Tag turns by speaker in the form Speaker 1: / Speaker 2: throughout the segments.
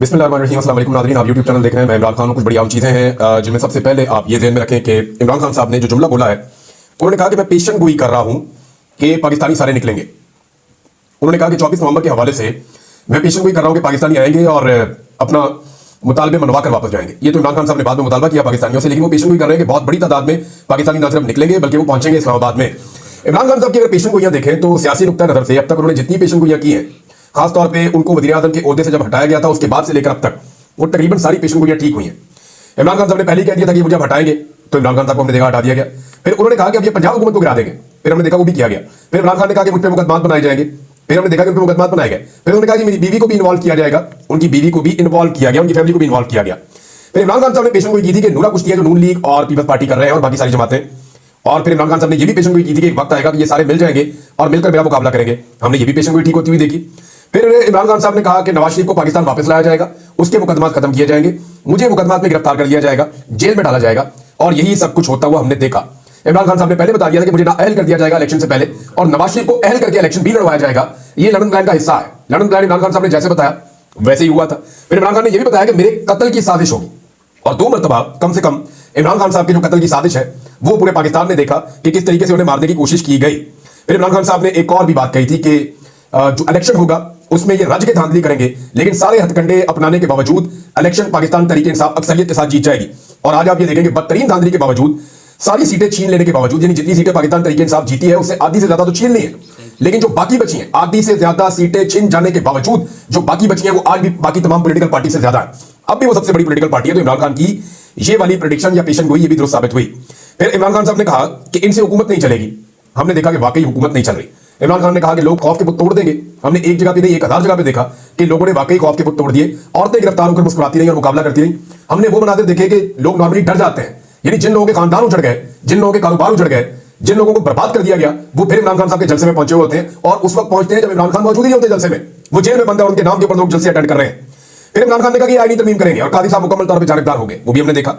Speaker 1: बिस्मिल्लाहिर्रहमानिर्रहीम, अस्सलाम वालेकुम नाज़रीन। आप यूट्यूब चैनल देख रहे हैं। मैं इमरान खान हूं। कुछ बड़ी आम चीज़ें हैं जिनमें सबसे पहले आप ये ध्यान में रखें कि इमरान खान साहब ने जो जुमला बोला है, उन्होंने कहा कि मैं पेशन गोई कर रहा हूं कि पाकिस्तानी सारे निकलेंगे। उन्होंने कहा कि 24 नवंबर के हवाले से मैं पेशन गोई कर रहा हूं कि पाकिस्तानी आएंगे और अपना मुतालबे मनवा कर वापस जाएंगे। ये तो इमरान खान साहब ने बाद में मुतालबा किया पाकिस्तानियों से, लेकिन वो पेशन गोई कर रहे हैं कि बहुत बड़ी तादाद में पाकिस्तानी न सिर्फ निकलेंगे बल्कि वो पहुंचेंगे इस्लामाबाद में। इमरान खान साहब की अगर पेशन गोइयां देखें तो सियासी नुक्ता नजर से अब तक उन्होंने जितनी पेशन गोइयां की हैं, खासतौर पर उनको वज़ीर आज़म के ओहदे से जब हटाया गया था उसके बाद से लेकर अब तक वो तकरीबन सारी पेशन गोइयां ठीक हुई हैं। इमरान खान साहब ने पहले ही कह दिया था कि मुझे हटाएंगे, तो इमरान खान साहब को हमने देखा हटा दिया गया। फिर उन्होंने कहा कि अब ये पंजाब हुकूमत को गिरा देंगे, फिर हमने देखा वो भी किया गया। फिर इमरान खान ने कहा कि मुझ पर मुकदमात बनाए जाएंगे, फिर हमने देखा कि उन पर मुकदमात बनाए गए। फिर उन्होंने कहा कि मेरी बीवी को भी इन्वॉल्व किया जाएगा, उनकी बीवी को भी इन्वॉल्व किया गया, उनकी फैमिली को भी इन्वॉल्व किया गया। फिर इमरान खान साहब ने पेशन गोई की थी कि नूरा कुश्ती है जो नून लीग और पीपल्स पार्टी कर रहे हैं और बाकी सारी जमातें। और फिर इमरान खान साहब ने यह भी पेशन गोई की थी कि एक वक्त आएगा कि ये सारे मिल जाएंगे और मिलकर मेरा मुकाबला करेंगे। हमने ये भी पेशन गोई ठीक होती हुई देखी। फिर इमरान खान साहब ने कहा कि नवाज शरीफ को पाकिस्तान वापस लाया जाएगा, उसके मुकदमात खत्म किए जाएंगे, मुझे मुकदमात में गिरफ्तार कर लिया जाएगा, जेल में डाला जाएगा, और यही सब कुछ होता हुआ हमने देखा। इमरान खान साहब ने पहले बता दिया था कि मुझे ना अहल कर दिया जाएगा इलेक्शन से पहले, और नवाज शरीफ को अहल करके इलेक्शन भी लड़वाया जाएगा। ये लंदन प्लान का हिस्सा है। लंदन प्लान इमरान खान साहब ने जैसे बताया वैसे ही हुआ था। फिर इमरान खान ने यह भी बताया कि मेरे कत्ल की साजिश होगी, और 2 मरतबा कम से कम इमरान खान साहब की जो कत्ल की साजिश है वो पूरे पाकिस्तान ने देखा कि किस तरीके से उन्हें मारने की कोशिश की गई। फिर इमरान खान साहब ने एक और भी बात कही थी कि जो इलेक्शन होगा उसमें ये रज के धांधली करेंगे, लेकिन सारे हथकंडे अपनाने के बावजूद इलेक्शन पाकिस्तान तरीके इंसाफ अक्सरियत के साथ जीत जाएगी। और आज आप ये देखेंगे बदतरीन धांधली के बावजूद, सारी सीटें छीन लेने के बावजूद, यानी जितनी सीटें पाकिस्तान तरीके इंसाफ जीती है उससे आधी से ज्यादा तो छीन ली है, लेकिन जो बाकी बची हैं आधी से ज्यादा सीटें छीन जाने के बावजूद जो बाकी बची हैं वो आज भी बाकी तमाम पॉलिटिकल पार्टी से ज्यादा है। अब भी वो सबसे बड़ी पॉलिटिकल पार्टी है। तो इमरान खान की ये वाली प्रेडिक्शन या पेशन गोई ये भी दुरुस्त साबित हुई। फिर इमरान खान साहब ने कहा कि इनसे हुकूमत नहीं चलेगी। हमने देखा कि वाकई हुकूमत नहीं चल रही। इमरान खान ने कहा कि लोग खौफ के पुत तोड़ देंगे। हमने एक जगह पे नहीं 1000 जगह पे देखा कि लोगों ने वाकई खौफ के पुत तोड़ दिए, औरतें गिरफ्तार होकर मुस्कुराती रही और मुकाबला करती रही। हमने वो मनाजिर देखे कि लोग नॉर्मली डर जाते हैं, यानी जिन लोगों के खानदान उजड़ गए, जिन लोगों के कारोबार उजड़ गए, जिन लोगों को बर्बाद कर दिया गया, वो फिर इमरान खान साहब के जलसे में पहुंचे हुए होते हैं, और उस वक्त पहुंचते हैं जब इमरान खान मौजूद ही होते हैं जलसे में। वो जेल में बंद है और उनके नाम के ऊपर लोग जलसे अटेंड कर रहे हैं। फिर इमरान खान ने कहा कि आईनी तरमीम करेंगे और कादी साहब मुकम्मल तौर पर जानबदार हो गए, वो भी हमने देखा।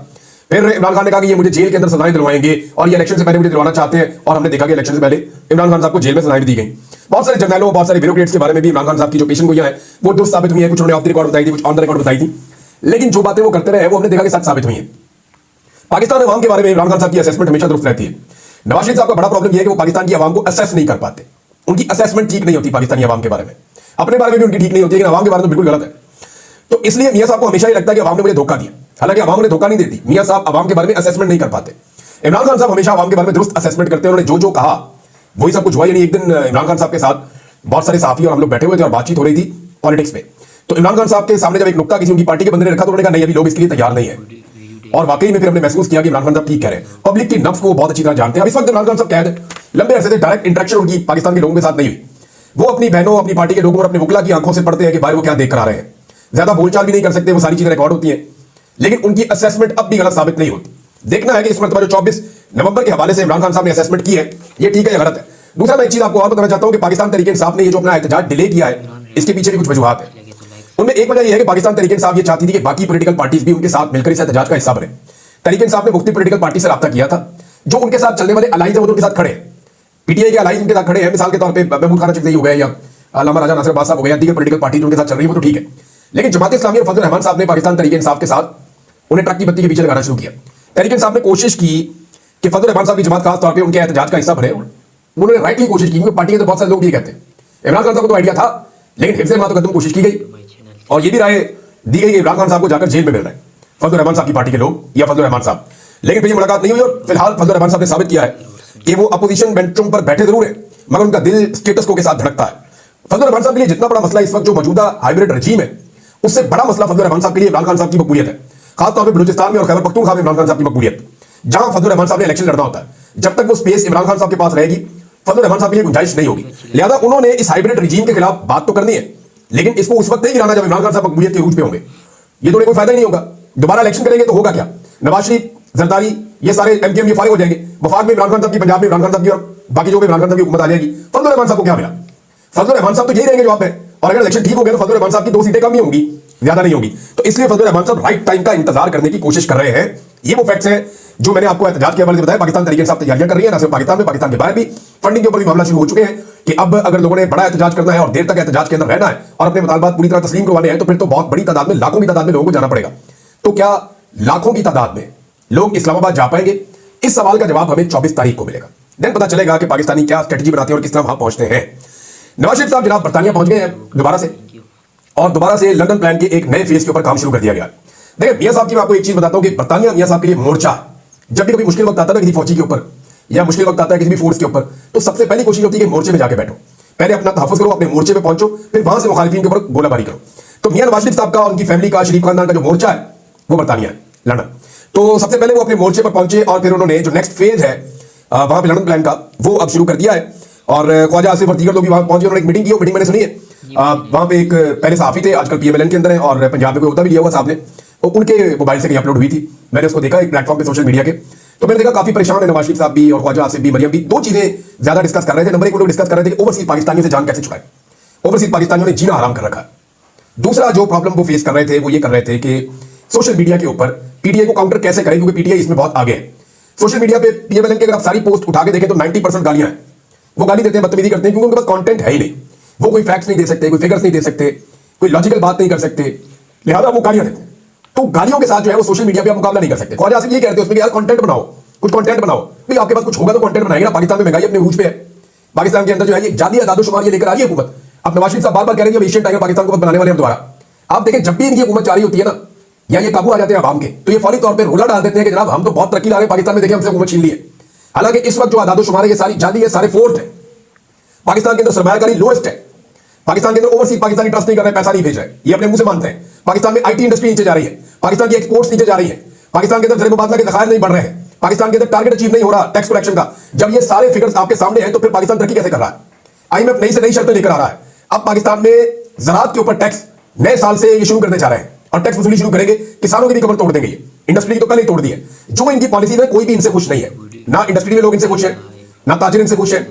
Speaker 1: फिर इमरान खान ने कहा कि ये मुझे जेल के अंदर सजाएं दिलवाएंगे और ये इलेक्शन से पहले मुझे दिलवाना चाहते हैं, और हमने देखा कि इलेक्शन से पहले इमरान खान साहब को जेल में सजाएं दी गई। बहुत सारे जर्नलों, बहुत सारे ब्यूरोक्रेट्स के बारे में भी इमरान खान साहब की जो पेशन गोइयां हैं वो दुरुस्त साबित हुई है। कुछ उन्होंने ऑफ द रिकॉर्ड बताई थी, कुछ ऑन द रिकॉर्ड बताई थी, लेकिन जो बातें वो करते रहे वो हमने देखा कि सच साबित हुई है। पाकिस्तान अवाम के बारे में इमरान खान साहब की असेसमेंट हमेशा दुरुस्त रहती है। नवाज शरीफ साहब का बड़ा प्रॉब्लम यह है कि वो पाकिस्तान की आवाम को असेस नहीं कर पाते, उनकी असेसमेंट ठीक नहीं होती पाकिस्तानी आवाम के बारे में। अपने बारे में भी उनकी ठीक नहीं होती, लेकिन आवाम के बारे में बिल्कुल गलत है। तो इसलिए मियां साहब को हमेशा ही लगता है कि आवाम ने मुझे धोखा दिया, हालांकि आवाम ने धोखा नहीं देती। मियां साहब आवाम के बारे में असेसमेंट नहीं कर पाते। इमरान खान साहब हमेशा आवाम के बारे में दुरुस्त असेसमेंट करते हैं। उन्होंने जो कहा वही सब कुछ हुआ। यानी एक दिन इमरान खान साहब के साथ बहुत सारे साफी और हम लोग बैठे हुए थे और बातचीत हो रही थी पॉलिटिक्स पे। तो इमरान खान साहब के सामने जब एक नुक्ता किसी उनकी पार्टी के बंदे ने रखा तो उन्होंने कहा नहीं, अभी लोग इसके लिए तैयार नहीं है। और वाकई में फिर हमने महसूस किया कि इमरान खान साहब ठीक कह रहे हैं। पब्लिक की नफ्स को वो बहुत अच्छी तरह जानते हैं। अब इस वक्त इमरान खान साहब कैद है, लंबे अरसे से डायरेक्ट इंटरेक्शन उनकी पाकिस्तान के लोगों के साथ नहीं हुई। वो अपनी बहनों, अपनी पार्टी के लोगों और अपने वकला की आंखों से पढ़ते हैं कि भाई वो क्या देख कर आ रहे हैं। ज्यादा बोलचाल भी नहीं कर सकते, वो सारी चीजें रिकॉर्ड होती हैं, लेकिन उनकी असेसमेंट अब भी गलत साबित नहीं होती। देखना है कि इस मरतबा जो 24 नवंबर के हवाले से इमरान खान साहब ने असेसमेंट की है ये ठीक है या गलत है। दूसरा मैं एक चीज आपको और बताना चाहता हूं कि पाकिस्तान तरीके इंसाफ ने ये जो अपना एहतजाज डिले किया है इसके पीछे भी कुछ वजूहात है। उनमें एक वजह यह है कि पाकिस्तान तरीके इंसाफ ये चाहती थी कि बाकी पॉलिटिकल पार्टीज भी उनके साथ मिलकर इस एहतजाज का हिस्सा बने। तरीके इंसाफ ने मुख्तलिफ पॉलिटिकल पार्टी से रब्ता किया था, जो उनके साथ चलने वाले अलाइज है वो उनके साथ खड़े हैं। पीटीआई के अलाइज उनके साथ खड़े हैं। मिसाल के तौर पर महमूद खान चकदेई हो गए या अल्लामा राजा नासिर अब्बास साहब हो गए या दीगर पॉलिटिकल पार्टी जो उनके साथ चल रही है वो तो ठीक है, लेकिन जमात इस्लामी और फजल रहमान साहब ने पाकिस्तान तरीके इंसाफ के साथ उन्हें ट्रक की बत्ती के पीछे लगाना शुरू किया। तरीके इंसाफ ने कोशिश की कि फजल रहमान साहब की जमात खास तौर पर उनके एहतजाज का हिस्सा बने। उन्होंने राइटली कोशिश की, क्योंकि पार्टी के तो बहुत सारे लोग भी कहते हैं इमरान खान साहब को तो आइडिया था, लेकिन हिफ्ज़ मातकद्दुम कोशिश की गई और ये भी राय दी गई कि इमरान खान साहब को जाकर जेल में मिल रहा है फजल रहमान साहब की पार्टी के लोग या फजल रहमान साहब। लेकिन फिर ये मुलाकात नहीं हुई और फिलहाल फजल रहमान साहब ने साबित किया है कि वो अपोजिशन बेंचों पर बैठे जरूर है, मगर उनका दिल स्टेटस को के साथ धड़कता है। फजल रहमान साहब के लिए जितना बड़ा मसला इस वक्त जो मौजूदा हाइब्रिड रजीम है, उससे बड़ा मसला फजल रहमान साहब के लिए इमरान खान साहब की मकबूलियत है। खासतौर पर बलूचिस्तान में और खैबर पख्तूनख्वा में इमरान खान साहब की मकबूलियत। जहां फजल रहमान साहब ने इलेक्शन लड़ना होता है, जब तक वो स्पेस इमरान खान साहब के पास रहेगी फजल रहमान साहब के लिए गुंजाइश नहीं होगी। लिहाजा उन्होंने इस हाइब्रिड रजीम के खिलाफ बात तो करनी है, लेकिन इसको उस वक्त नहीं गिराना जब इमरान खान साहब मकबूलियत के रूज पे होंगे। ये तो कोई फायदा ही नहीं होगा। दोबारा इलेक्शन करेंगे तो होगा क्या? नवाज शरीफ, जरदारी, ये सारे एमकेएम ये फारिग हो जाएंगे। वफाक में इमरान खान साहब की, पंजाब में इमरान खान साहब की और बाकी जो भी इमरान खान साहब की हुकूमत आ जाएगी। फजल रहमान साहब को क्या मिला? फजल रहमान साहब तो यही रहेंगे जवाब पे, और अगर इलेक्शन ठीक हो गया तो फजल रहमान साहब की 2 सीटें कम ही होंगी, ज्यादा नहीं होगी। तो इसलिए फजल रहमान साहब राइट टाइम का इंतजार करने की कोशिश कर रहे हैं ये वो फैक्ट्स हैं जो मैंने आपको एहतजाज के हवाले से बताया। पाकिस्तान तरीके साथ तैयारियां कर रही है, ना सिर्फ पाकिस्तान में, पाकिस्तान के बाहर भी फंडिंग के ऊपर भी मामला शुरू हो चुके हैं कि अब अगर लोगों ने बड़ा एहतजाज करना है और देर तक एहतजाज के अंदर रहना है और अपने मुतालबात पूरी तरह तस्लीम करवाने हैं, तो फिर तो बहुत बड़ी तादाद में, लाखों की तादाद में लोगों को जाना पड़ेगा। तो क्या लाखों की तादाद में लोग इस्लामाबाद जा पाएंगे? इस सवाल का जवाब हमें 24 तारीख को मिलेगा। देन पता चलेगा कि पाकिस्तानी क्या स्ट्रेटजी बनाते हैं और किस तरह वहां पहुंचते हैं। नवाज शरीफ साहब जनाब बरतानिया पहुंच गए हैं दोबारा से, और दोबारा से लंदन प्लान के एक नए फेज के ऊपर काम शुरू कर दिया गया। देखिए मियां साहब की मैं आपको एक चीज बताता हूं कि बरतानिया मियां साहब के लिए मोर्चा, जब भी कभी मुश्किल वक्त आता है ना किसी फौजी के ऊपर या मुश्किल वक्त आता है किसी भी फोर्स के ऊपर, तो सबसे पहली कोशिश होती है कि मोर्चे में जाके बैठो, पहले अपना तहफ़्फ़ुज़ करो, अपने मोर्चे पे पहुंचो, फिर वहां से मुखालिफिन के ऊपर गोलाबारी करो। तो मियां नवाज शरीफ साहब का और उनकी फैमिली का, शरीफ खानदान का जो मोर्चा है वो बरतानिया है, लंदन। तो सबसे पहले वो अपने मोर्चे पर पहुंचे और फिर उन्होंने जो नेक्स्ट फेज है वहां पे लंदन प्लान का वो अब शुरू कर दिया है। और ख्वाजा आसिफ और दीगर लोग भी वहां पहुंचे, उन्होंने एक मीटिंग की, वो मीटिंग मैंने सुनी है। वहां पे एक पहले सहाफी थे, आजकल पीएमएलएन के अंदर हैं और पंजाब में कोई होता भी लिया हुआ साहब ने, तो उनके मोबाइल से कहीं अपलोड हुई थी, मैंने उसको देखा एक प्लेटफॉर्म पे सोशल मीडिया के। तो मैंने देखा काफी परेशान है नवाज शरीफ साहब भी और ख्वाजा आसिफ भी, मरियम भी। दो चीजें ज्यादा डिस्कस कर रहे थे। नंबर एक, वो लोग डिस्कस कर रहे थे कि ओवरसीज पाकिस्तानियों से जान कैसे छुड़ाए, ओवरसीज पाकिस्तानियों ने जीना हराम कर रखा है। दूसरा जो प्रॉब्लम वो फेस कर रहे थे वो ये कर रहे थे कि सोशल मीडिया के ऊपर पीटीआई को काउंटर कैसे करें, क्योंकि पीटीआई इसमें बहुत आगे है। सोशल मीडिया पे पीएमएलएन के अगर आप सारी पोस्ट उठा के देखें तो 90% गालियां हैं। वो गाली देते हैं, बदतमीजी करते हैं, क्योंकि उनके पास कंटेंट है ही नहीं। वो कोई फैक्ट्स नहीं दे सकते, कोई फिगर्स नहीं दे सकते, कोई लॉजिकल बात नहीं कर सकते, लिहाजा वो गालियां देते हैं। तो गालियों के साथ जो है वो सोशल मीडिया पे आप मुकाबला नहीं कर सकते। ख्वाजा आसिफ ये कहते हैं उसमें कि यार कंटेंट बनाओ, कुछ कंटेंट बनाओ। भाई आपके पास कुछ होगा तो कंटेंट बनाएगा ना। पाकिस्तान में महंगाई अपने ऊंच पे है, पाकिस्तान के अंदर जो है ये जाली आदादोशुमार ये लेकर आ रही है हुकूमत। अब नवाज शरीफ साहब बार बार कह रहे हैं एशियन टाइगर पाकिस्तान को बनाने वाले हम दोबारा। आप देखें जब भी इनकी हुकूमत जा रही होती है ना, या ये काबू आ जाते हैं आवाम के, तो ये फौरी तौर पर रोला डाल देते हैं कि जनाब हम तो बहुत तरक्की ला रहे हैं, पाकिस्तान में देखिए हमसे हुकूमत छीन ली है। हालांकि इस वक्त जो आदादोशुमार है ये सारी जाली है, सारे फोर्ट है। पाकिस्तान के अंदर सरमायाकारी लोएस्ट है। पाकिस्तान के अंदर ओवरसीज पाकिस्तानी ट्रस्ट नहीं कर रहे, पैसा नहीं भेज रहे, ये अपने मुंह से मानते हैं। पाकिस्तान में आईटी इंडस्ट्री नीचे जा रही है, पाकिस्तान की एक्सपोर्ट्स नीचे जा रही है, पाकिस्तान के अंदर ज़र मुबादला के ज़खायर नहीं बढ़ रहे हैं, पाकिस्तान के अंदर टारगेट अचीव नहीं हो रहा टैक्स कलेक्शन का। जब ये सारे फिगर्स आपके सामने हैं तो फिर पाकिस्तान तरक्की कैसे कर रहा है? आईएमएफ नई से नई शर्तें लेकर आ रहा है। अब पाकिस्तान में ज़राअत के ऊपर टैक्स नए साल से ये शुरू करने जा रहे हैं और टैक्स वसूली शुरू करेंगे। किसानों की भी कमर तोड़ देंगे ये। इंडस्ट्री की तो कल ही तोड़ दी है। जो इनकी पॉलिसी है कोई भी इनसे खुश नहीं है, ना इंडस्ट्री में लोग इनसे खुश हैं, ना ताजिर इनसे खुश है,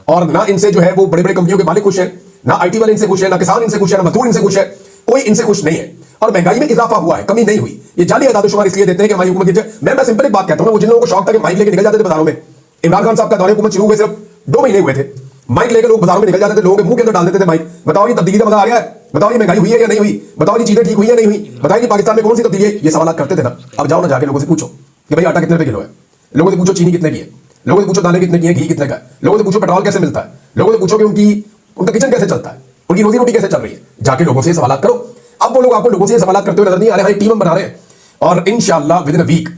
Speaker 1: और ना इनसे जो है वो बड़े बड़े कंपनियों के मालिक खुश है, ना आईटी वाले इनसे खुश है, ना किसान इनसे खुश है, ना मजदूर इनसे खुश है, कोई इनसे खुश नहीं है। और महंगाई में इजाफा हुआ है, कमी नहीं हुई। ये जाली आदादोशुमार इसलिए देते हैं कि हमारी हुकूमत मैं सिंपल एक बात कहता हूं, वो जिन लोगों को शौक था कि माइक लेके निकल जाते थे बाजारों में, इमरान खान साहब का दौरे हुकूमत शुरू हुए सिर्फ 2 महीने हुए थे, माइक लेकर लोग बाजारों में निकल जाते थे, लोगों के मुंह के अंदर डाल देते थे माइक। बताओ ये तब्दीली का मजा आ गया है? बताओ ये महंगाई हुई है या नहीं हुई? बताओ ये चीजें ठीक हुई है नहीं हुई? बताइए पाकिस्तान में कौन सी तब्दीली है? ये सवाल करते थे ना। अब जाओ ना जाके लोगों से पूछो कि भाई आटा कितने रुपए किलो है, लोगों से पूछो चीनी कितने की है, लोगों से पूछो दालें कितने की है, घी कितने का है, लोगों से पूछो पेट्रोल कैसे मिलता है, लोगों से पूछो कि उनका किचन कैसे चलता है, उनकी रोजी रोटी कैसे चल रही है। जाके लोगों से सवाल करो। अब वो लोग आपको लोगों से सवाल करते हुए नजर नहीं आ रहे। टीम हम बना रहे हैं और इंशाल्लाह विद इन अ वीक,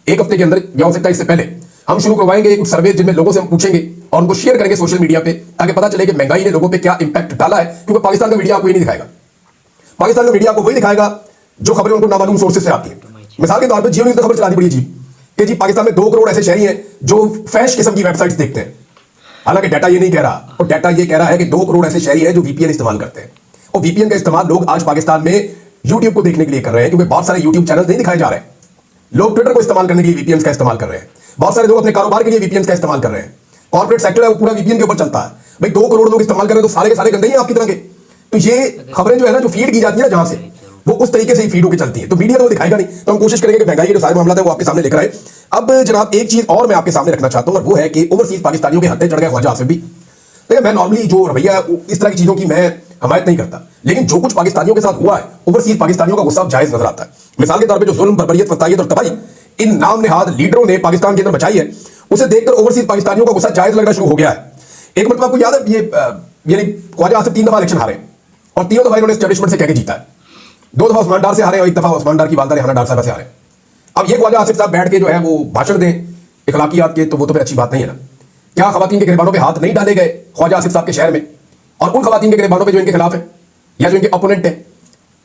Speaker 1: एक हफ्ते के अंदर या हो सकता है इससे पहले, हम शुरू करवाएंगे कुछ सर्वे जिनमें लोगों से हम पूछेंगे और उनको शेयर करेंगे सोशल मीडिया पे, ताकि पता चले कि महंगाई ने लोगों पे क्या इंपैक्ट डाला है। क्योंकि पाकिस्तान का मीडिया आपको ये नहीं दिखाएगा। पाकिस्तान का मीडिया आपको वही दिखाएगा जो खबरें उनको नामालूम सोर्सेज से आती है। मिसाल के तौर पर जियो न्यूज़ ने खबर चला दी बड़ी अजीब कि जी पाकिस्तान में 2 करोड़ ऐसे शहरी हैं जो फैश किस्म की वेबसाइट्स देखते हैं। हालांकि डाटा ये नहीं कह रहा, और डाटा ये कह रहा है कि 2 करोड़ ऐसे शहरी हैं जो वीपीएन इस्तेमाल करते हैं। और वीपीएन का इस्तेमाल लोग आज पाकिस्तान में यूट्यूब को देखने के लिए कर रहे हैं, क्योंकि बहुत सारे यूट्यूब चैनल नहीं दिखाए जा रहे हैं। लोग ट्विटर को इस्तेमाल करने के लिए वीपीएन का इस्तेमाल कर रहे हैं। बहुत सारे लोग अपने कारोबार के लिए वीपीएन का इस्तेमाल कर रहे हैं। कॉर्पोरेट सेक्टर है वो पूरा वीपीएन के ऊपर चलता है। भाई 2 करोड़ लोग इस्तेमाल कर रहे हैं तो सारे के सारे गंदे ही आपकी तरह के। तो ये खबरें जो है ना, जो फीड की जाती है ना जहां से, वो उस तरीके से ही फीड होकर चलती है। तो मीडिया तो दिखाएगा नहीं। तो हम कोशिश करेंगे कि महंगाई के जो सारे मामला है वो आपके सामने लेकर आए। अब जनाब एक चीज और मैं आपके सामने रखना चाहता हूं, और वो है कि ओवरसीज पाकिस्तानियों के हत्थे चढ़ गए ख्वाजा आसिफ भी। देखिए मैं नॉर्मली जो रवैया है इस तरह की चीजों की मैं हमायत नहीं करता, लेकिन जो कुछ पाकिस्तानियों के साथ हुआ है, ओवरसीज पाकिस्तानियों का गुस्सा जायज नजर आता है। मिसाल के तौर पर जो जुल्म, बर्बरियत, फसादियत और तबाही इन नाम नेहाद लीडरों ने पाकिस्तान के अंदर बचाई है, उसे देखकर ओवरसीज पाकिस्तानियों का गुस्सा जायज लगना शुरू हो गया है। एक मतलब आपको याद है ये ख्वाजा आसिफ 3 दफा इलेक्शन हारे और तीनों दफा इन्होंने एस्टेब्लिशमेंट से कहकर जीता है। 2 दफा उस्मान डार से हारे और 1 दफा उस्मान डार की वालदा रेहाना डार साहब से हारे। अब ये ख्वाजा आसिफ साहब बैठ के जो है वो भाषण दें इखलाकियात के, तो वो तो फिर अच्छी बात नहीं है ना। क्या खवातीन के गिरबानों पे हाथ नहीं डाले गए ख्वाजा आसिफ साहब के शहर में, और उन खवातीन के गिरबानों पे जो इनके खिलाफ है या जो इनके ओपोनेंट है?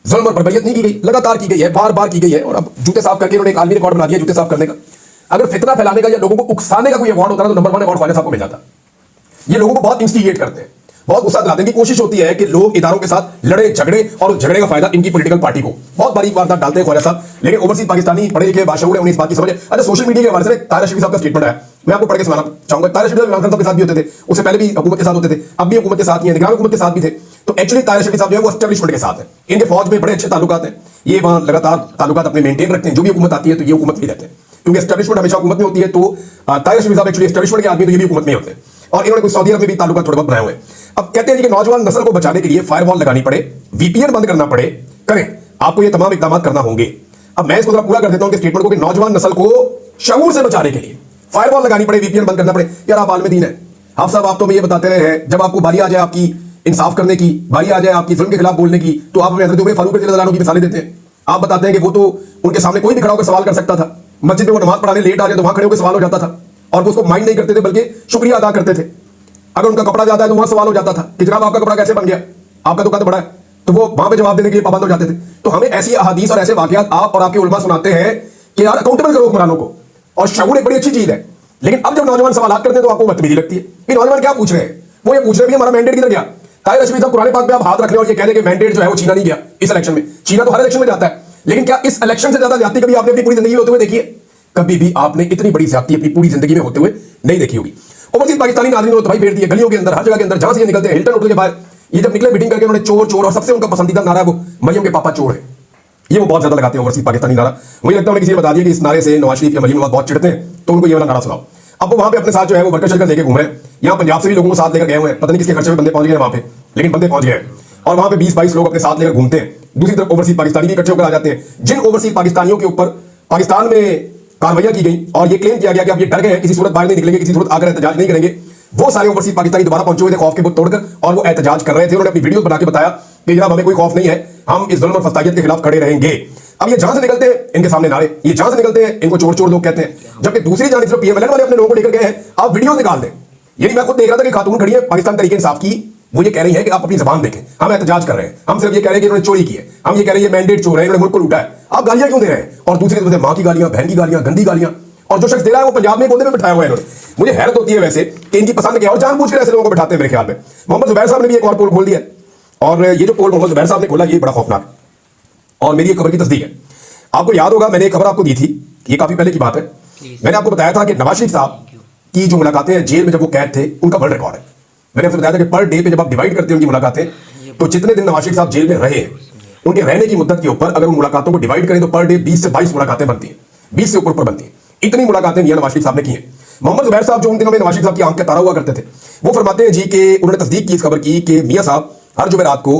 Speaker 1: जुल्म और बर्बरियत नहीं की गई, लगातार की गई है, बार बार की गई है। और अब जूते साफ करके इन्होंने एक आलमी रिकॉर्ड बना दिया जूते साफ करने का। अगर फितना फैलाने का या लोगों को उकसाने का कोई अवार्ड होता है तो नंबर 1 अवार्ड ख्वाजा साहब को मिल जाता। ये लोगों को बहुत इंस्टिगेट करते हैं, बहुत गुस्सा दिलाने की कोशिश होती है कि लोग इदारों के साथ लड़े झगड़े, और उस झगड़े का फायदा इनकी पॉलिटिकल पार्टी को। बहुत बारीक वारदात डालते हैं ख्वाजा साहब, लेकिन ओवरसीज पाकिस्तानी पढ़े लिखे बाशऊर है, उन्हें इस बात की समझ है। अच्छा सोशल मीडिया के हवाले से तारा शफी साहब का स्टेटमेंट है, मैं आपको पढ़ के सुनाना चाहूंगा। तारा शफी साहब इमरान खान साहब के साथ भी होते थे, उससे पहले भी हुकूमत के साथ होते थे, अब भी हुकूमत के साथ ही है, निगरान हुकूमत के साथ भी थे। तो एक्चुअली तारा शफी साहब जो है वो एस्टेब्लिशमेंट के साथ है, इनके फौज में बड़े अच्छे ताल्लुकात हैं, ये वहां लगातार ताल्लुकात अपने मेंटेन रखते हैं। जो भी हुकूमत आती है तो ये हुकूमत भी रहते हैं। क्योंकि एस्टेब्लिशमेंट हमेशा हुकूमत में होती है, तो ताहिर रशीद साहब एक्चुअली एस्टेब्लिशमेंट के आदमी, तो ये भी हुकूमत में होते हैं, और इन्होंने कुछ सऊदी अरब में भी ताल्लुकात थोड़े बहुत बनाए हुए हैं। अब कहते हैं कि नौजवान नस्ल को बचाने के लिए फायरवॉल लगानी पड़े, वीपीएन बंद करना पड़े, करें, आपको ये तमाम इकदाम करना होंगे। अब मैं इसको थोड़ा पूरा कर देता हूं कि स्टेटमेंट को कि नौजवान नस्ल को शऊर से बचाने के लिए फायरवॉल लगानी पड़े, वीपीएन बंद करना पड़े। यार आप आलम दीन है, आप साहब आप तो ये बताते रहे हैं, जब आपको बारी आ जाए आपकी इंसाफ करने की, बारी आ जाए आपकी जुल्म के खिलाफ बोलने की, तो आप हमें हज़रत उमर फारूक रज़ी अल्लाह अन्हु की मिसालें देते हैं। आप बताते हैं कि वो तो उनके सामने कोई भी खड़ा होकर सवाल कर सकता था, मस्जिद में वो नमाज पढ़ाने लेट आ जाए तो वहां खड़े होकर सवाल हो जाता था, और वो उसको माइंड नहीं करते थे बल्कि शुक्रिया अदा करते थे। अगर उनका कपड़ा जाता है तो वहां सवाल हो जाता था कि जनाब आपका कपड़ा कैसे बन गया, आपका तो कद बड़ा है, तो वो वहां पे जवाब देने के लिए पाबंद हो जाते थे। तो हमें ऐसी अहादीस और ऐसे वाकयात आप और आपके उलमा सुनाते हैं कि यार अकाउंटेबल करो हुक्मरानों को, और शऊर एक बड़ी अच्छी चीज है। लेकिन अब जब नौजवान सवाल करते हैं तो आपको बदतमीजी लगती है कि नौजवान क्या पूछ रहे हैं, वो ये पूछ रहे हैं हमारा मैंडेट किधर गया। ताहिर रशीद साहब कुरान पाक पे आप हाथ रख रहे और ये कह रहे हैं कि मैंडेट जो है वो छीना नहीं गया इस इलेक्शन में। छीना तो हर इलेक्शन में जाता है, लेकिन क्या इस इलेक्शन से ज्यादा ज्यादती कभी आपने अपनी पूरी जिंदगी में होते हुए देखी है? कभी भी आपने इतनी बड़ी ज्यादती अपनी पूरी जिंदगी में होते हुए नहीं देखी होगी। ओवरसीज पाकिस्तानी नाज़रीन ने तबाही फेर दी है गलियों के अंदर, हर जगह के अंदर, जहां से ये निकलते हैं, हिल्टन होटल के बाहर ये जब निकले मीटिंग करके, उन्होंने चोर चोर, और सबसे उनका पसंदीदा नारा है वो मरियम के पापा चोर है, ये वो बहुत ज्यादा लगाते हैं ओवरसीज पाकिस्तानी नारा। मुझे लगता है किसी ने बता दिया कि इस नारे से नवाज शरीफ या मरियम नवाज बहुत चिढ़ते हैं, तो उनको ये वाला नारा सुनाओ। अब वो वहां पे अपने साथ जो है वो वर्कर शर्कर लेके घूम रहे हैं, यहाँ पंजाब से भी लोगों को साथ लेकर गए हुए हैं, पता नहीं किसके खर्चे में बंदे पहुंच गए वहां पे, लेकिन बंदे पहुंच गए, और वहां पे 20-22 लोग अपने साथ लेकर घूमते हैं। दूसरी तरफ ओवरसीज पाकिस्तानी भी इकट्ठे होकर आ जाते हैं, जिन ओवरसीज पाकिस्तानियों के ऊपर पाकिस्तान में कार्रवाइयां की गई और ये क्लेम किया गया कि आप ये डर गए हैं, किसी सूरत बाहर नहीं निकलेंगे, किसी सूरत आकर एहतजाज नहीं करेंगे, वो सारे ओवरसीज पाकिस्तानी दोबारा पहुंचे हुए थे खौफ के बुत तोड़कर, और वो एहतजाज कर रहे थे। उन्होंने अपनी वीडियो बना के बताया कि जनाब हमें कोई खौफ नहीं है, हम इस जुल्म और फसादियत के खिलाफ खड़े रहेंगे। अब ये जहां से निकलते हैं इनके सामने नारे, ये जहां से निकलते हैं इनको चोर चोर लोग कहते हैं, जबकि दूसरी जानिब से पीएमएलएन वाले अपने लोगों को लेकर गए हैं, आप वीडियो निकाल दें। यानी मैं खुद देख रहा था कि खातून खड़ी है पाकिस्तान तरीके इंसाफ की, वो ये कह रही है कि आप अपनी जबान देखें, हम एहतजाज कर रहे हैं, हम सिर्फ ये कह रहे हैं कि इन्होंने चोरी की है, हम ये कह रहे हैं ये मैंडेट चोर है, इन्होंने मुल्क को लूटा है, आप गालियां क्यों दे रहे हैं? और दूसरी तरफ मां की गालियां, बहन की गालियां, गंदी गालियां, और जो शख्स दे रहा है वो पंजाब में गोदे में बिठाया हुआ है इन्होंने। मुझे हैरत होती है वैसे कि इनकी पसंद क्या, और जानबूझ कर ऐसे लोगों को बिठाते हैं मेरे ख्याल में। मोहम्मद जुबैर साहब ने भी एक और पोल खोल दिया, और ये जो पोल मोहम्मद जुबैर साहब ने खोला ये बड़ा खौफनाक है, और मेरी एक खबर की तस्दीक है। आपको याद होगा मैंने एक खबर आपको दी थी, ये काफी पहले की बात है, मैंने आपको बताया था कि नवाज शरीफ साहब की जो मुलाकातें हैं जेल में जब वो कैद थे उनका वर्ल्ड रिकॉर्ड है। मैंने आपसे बताया था कि पर डे पे जब आप डिवाइड करते हैं उनकी मुलाकातें, तो जितने दिन नवाज शरीफ साहब जेल में रहे उनके रहने की मुद्दत के ऊपर अगर उन मुलाकातों को डिवाइड करें तो पर डे 20 से 22 मुलाकातें बनती हैं, 20 से ऊपर बनती हैं। इतनी मुलाकातें मियां नवाज शरीफ साहब ने की हैं। मोहम्मद जुबैर साहब जो उन दिनों में नवाज शरीफ साहब की आंख का तारा हुआ करते थे, वो फरमाते हैं जी कि उन्होंने तस्दीक की इस खबर की कि मियां साहब हर जुमेरात को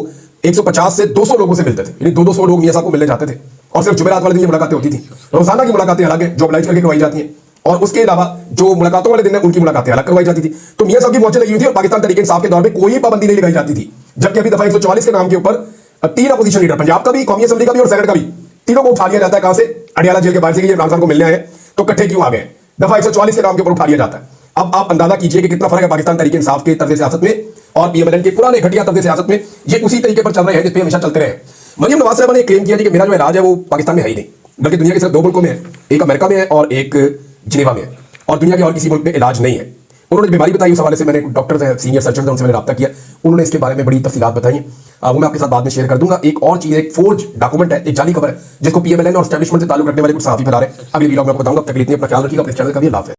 Speaker 1: 150 से 200 लोगों से मिलते थे, यानी 200 लोग मियां साहब को मिलने जाते थे, और सिर्फ जुमेरात वाले दिन ये मुलाकातें होती थी। रोजाना की मुलाकातें अलग है जो ऑब्लाइज करके करवाई जाती हैं, और उसके अलावा जो मुलाकातों वाले दिन है उनकी मुलाकातें अलग करवाई जाती थी। तो मियां साहब की मौजें लगी हुई थी और पाकिस्तान तरीके इंसाफ के दौर में कोई पाबंदी नहीं लगाई जाती थी। जबकि अभी दफा 144 के नाम के ऊपर 3 अपोजिशन लीडर, पंजाब का भी, कौमी असेंबली का भी और सेनेट का भी, तीनों को उठा लिया जाता है। कहां से? अडियाला जेल के बाहर से कि ये इमरान खान को मिलने आए तो इकट्ठे क्यों आ गए, दफा 144 के नाम के ऊपर उठा लिया जाता है। अब आप अंदाजा कीजिए कि कितना फर्क है पाकिस्तान तरीके इंसाफ के तर्ज सियासत में और पीएमएलएन के पुराने घटिया तर्ज सियासत में। ये उसी तरीके पर चल रहे हैं जिस पे हमेशा चलते रहे। मरियम नवाज साहब ने क्लेम किया कि मेरा जो इलाज है वो पाकिस्तान में है ही नहीं, बल्कि दुनिया के सिर्फ 2 मुल्कों में है, एक अमेरिका में है और एक जिनेवा में है, और दुनिया के और किसी मुल्क में इलाज नहीं है। उन्होंने बीमारी बताई, उस हवाले से मैंने डॉक्टर है, सीनियर सर्जन थे, उनसे मैंने रब्ता किया, उन्होंने इसके बारे में बड़ी तफसीलात बताई, वो मैं आपके साथ बाद में शेयर कर दूंगा। एक और चीज, एक फोर्ज डॉक्यूमेंट है, एक जाली खबर है जिसको पीएमएलएन और एस्टैब्लिशमेंट से ताल्लुक रखने वाले कुछ सहाफी फैला रहे हैं। अगली वीडियो में आपको बताऊंगा। तब तक के लिए अपना ख्याल रखिएगा, अपने चैनल का भी लाभ है।